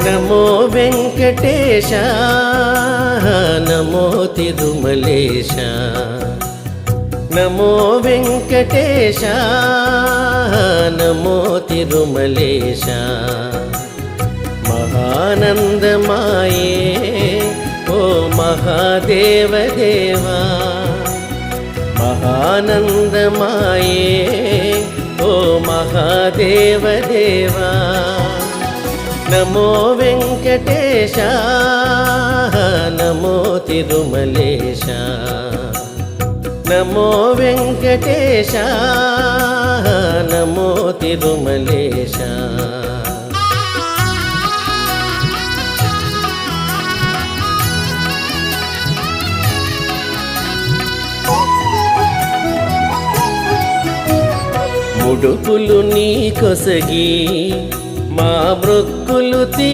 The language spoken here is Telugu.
నమో వెంకటేశ నమో తిరుమలేశ నమో వెంకటేశ నమో తిరుమలేశ మహానందమాయే ఓ మహాదేవ దేవా మహానందమాయే ఓ మహాదేవ దేవా నమో వెంకటేశ నమో తిరుమలేశ నమో వెంకటేశ నమో తిరుమలేశ ముడుపులు నీ కొసగి మా మృక్కులు